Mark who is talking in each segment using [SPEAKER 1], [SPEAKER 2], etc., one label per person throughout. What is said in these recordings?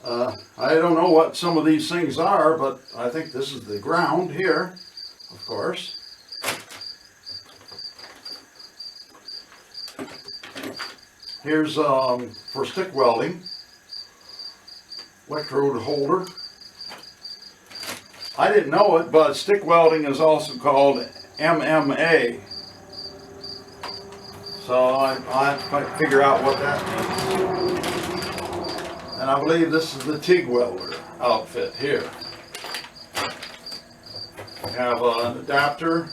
[SPEAKER 1] I don't know what some of these things are, but I think this is the ground here, of course. Here's for stick welding, electrode holder. I didn't know it, but stick welding is also called MMA. So I'll have to figure out what that means. And I believe this is the TIG welder outfit here. We have an adapter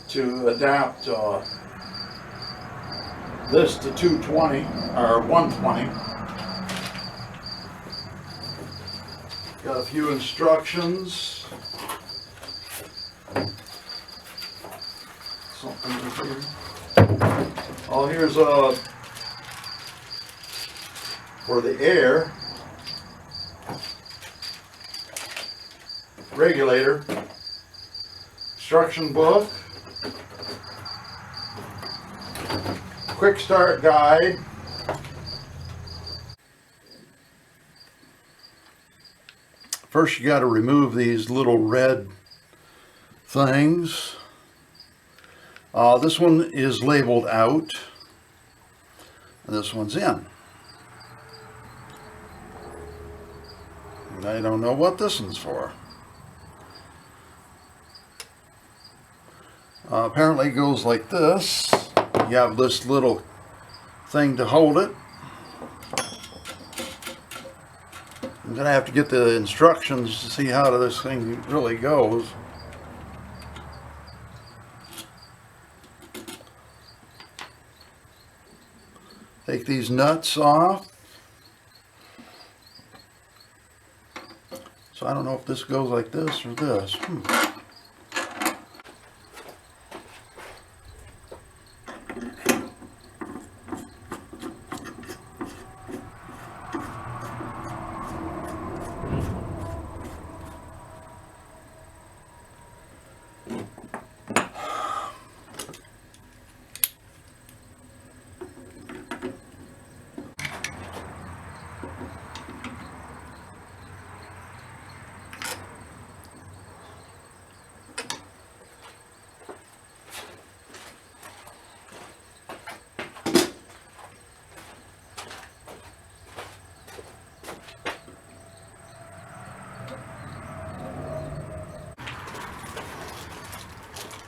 [SPEAKER 1] to adapt this to 220 or 120. Got a few instructions. Something here. Oh, here's for the air regulator, instruction book, quick start guide. First you got to remove these little red things. This one is labeled out, and this one's in. And I don't know what this one's for. Apparently it goes like this. You have this little thing to hold it. I'm going to have to get the instructions to see how this thing really goes. Take these nuts off. So I don't know if this goes like this or this.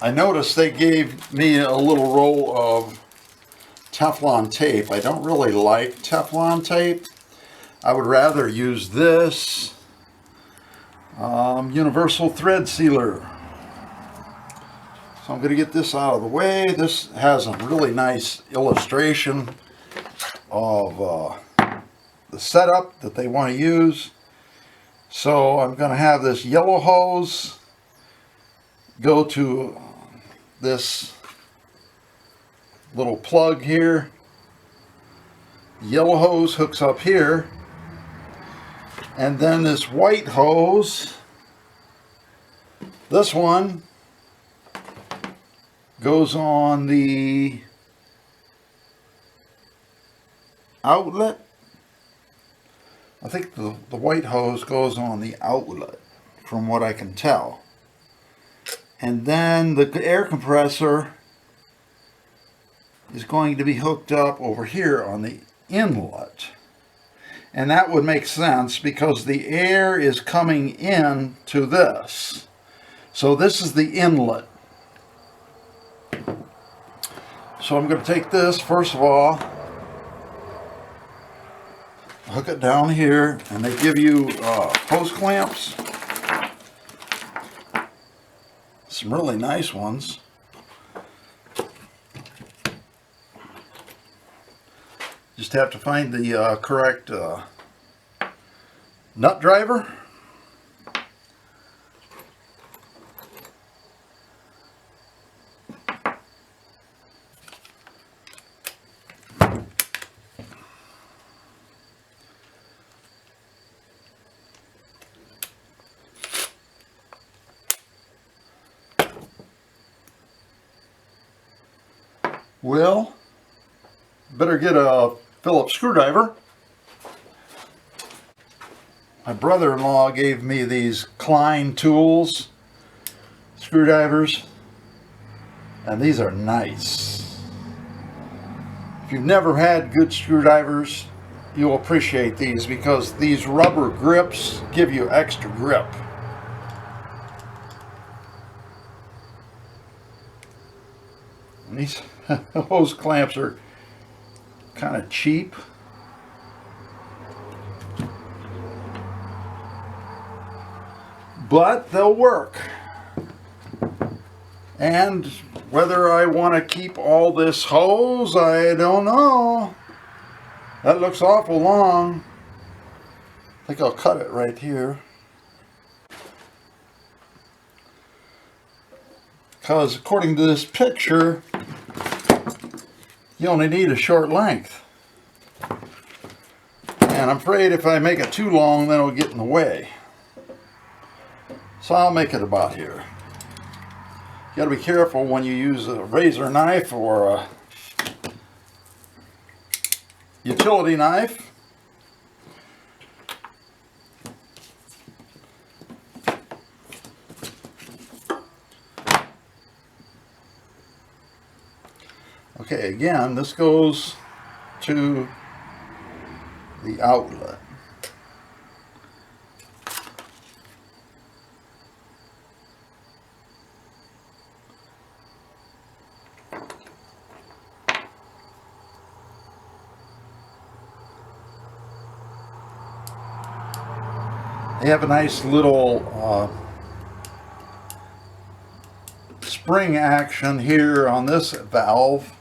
[SPEAKER 1] I noticed they gave me a little roll of Teflon tape. I don't really like Teflon tape. I would rather use this universal thread sealer. So I'm going to get this out of the way. This has a really nice illustration of the setup that they want to use. So I'm going to have this yellow hose go to this little plug here. The yellow hose hooks up here, and then this white hose, this one goes on the outlet. I think the white hose goes on the outlet from what I can tell. And then the air compressor is going to be hooked up over here on the inlet. And that would make sense because the air is coming in to this. So this is the inlet. So I'm going to take this, first of all, hook it down here, and they give you hose clamps. Some really nice ones. Just have to find the correct nut driver. Well, better get a Phillips screwdriver. My brother-in-law gave me these Klein tools, screwdrivers, and these are nice. If you've never had good screwdrivers, you'll appreciate these because these rubber grips give you extra grip. And these hose clamps are kind of cheap. But they'll work. And whether I want to keep all this hose, I don't know. That looks awful long. I think I'll cut it right here. Because according to this picture, you only need a short length. And I'm afraid if I make it too long, then it'll get in the way. So I'll make it about here. You gotta be careful when you use a razor knife or a utility knife. Okay, again, this goes to the outlet. They have a nice little spring action here on this valve.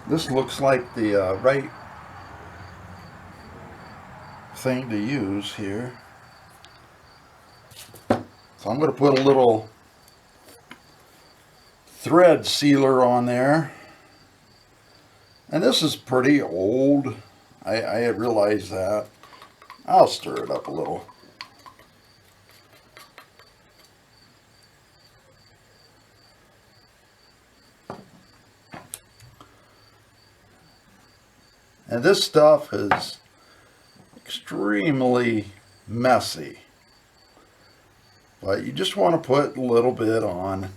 [SPEAKER 1] This looks like the right thing to use here. So I'm going to put a little thread sealer on there. And this is pretty old. I realize that. I'll stir it up a little. And this stuff is extremely messy. But you just want to put a little bit on.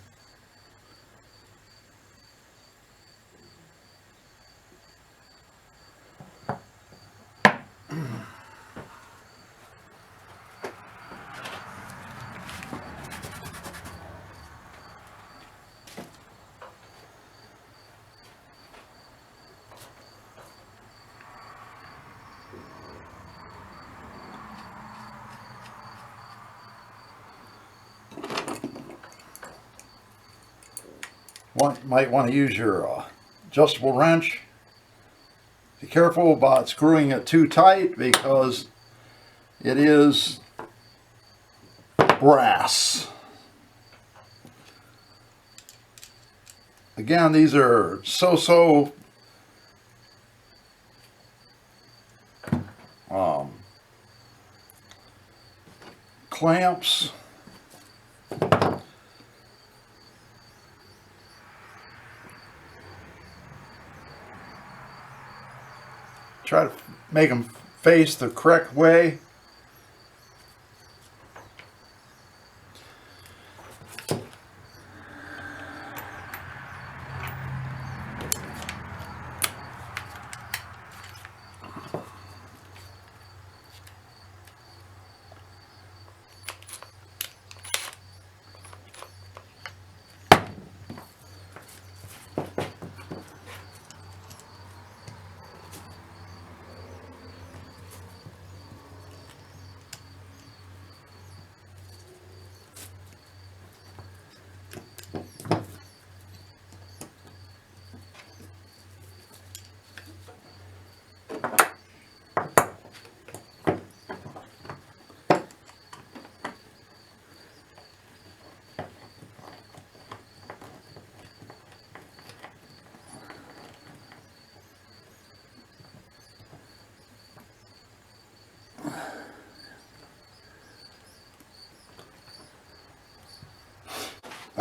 [SPEAKER 1] Might want to use your adjustable wrench. Be careful about screwing it too tight because it is brass. Again, these are so clamps. Try to make them face the correct way.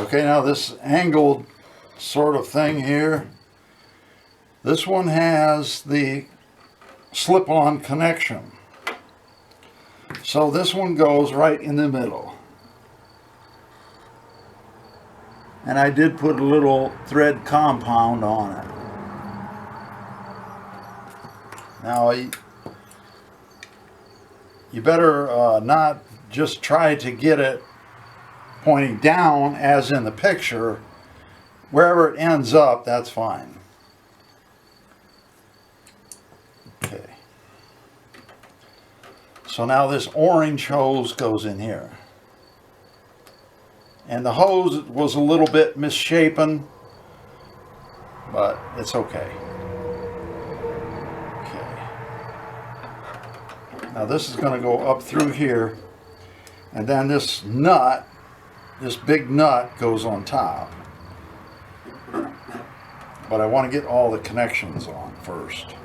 [SPEAKER 1] Okay, now this angled sort of thing here, this one has the slip-on connection. So this one goes right in the middle. And I did put a little thread compound on it. Now you better not just try to get it pointing down as in the picture. Wherever it ends up, that's fine. Okay. So now this orange hose goes in here. And the hose was a little bit misshapen, but it's okay. Okay. Now this is going to go up through here, and then this nut, this big nut, goes on top. But I want to get all the connections on first.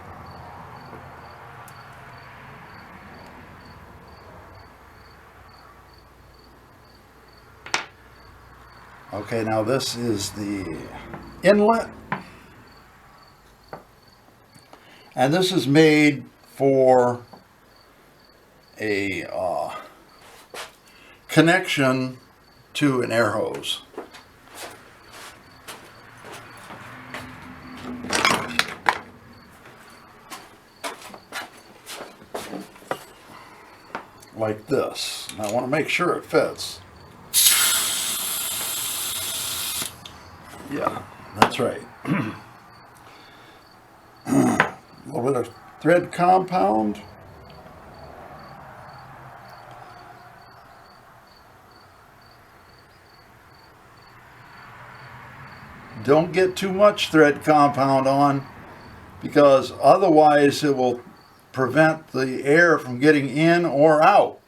[SPEAKER 1] Okay, now this is the inlet. And this is made for a connection to an air hose. Like this. And I want to make sure it fits. Yeah, that's right. A little bit of thread compound. Don't get too much thread compound on, because otherwise it will prevent the air from getting in or out.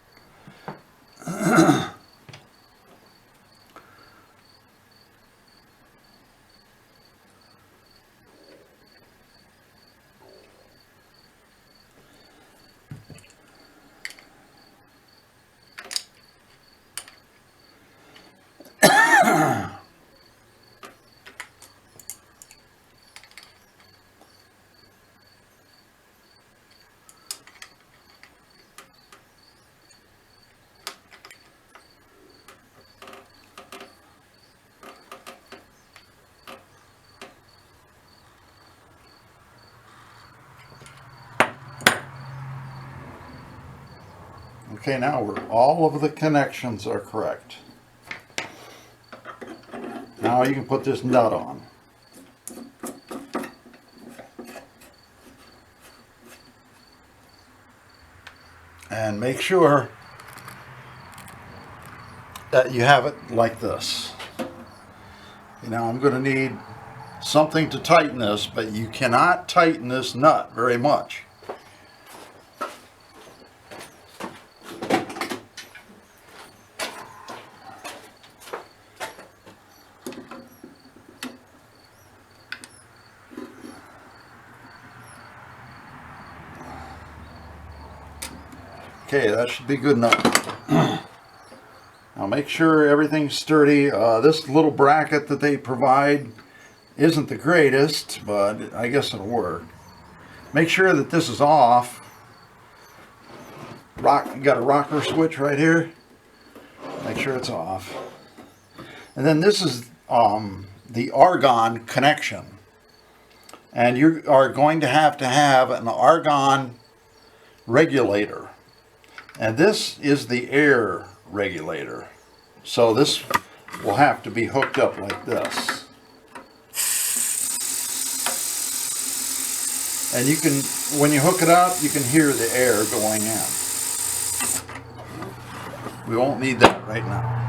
[SPEAKER 1] Okay, now all of the connections are correct. Now you can put this nut on. And make sure that you have it like this. You know, I'm going to need something to tighten this, but you cannot tighten this nut very much. Okay, that should be good enough. Now make sure everything's sturdy. This little bracket that they provide isn't the greatest, but I guess it'll work. Make sure that this is off. You got a rocker switch right here. Make sure it's off. And then this is the argon connection. And you are going to have an argon regulator. And this is the air regulator. So this will have to be hooked up like this. And you can, when you hook it up, you can hear the air going in. We won't need that right now.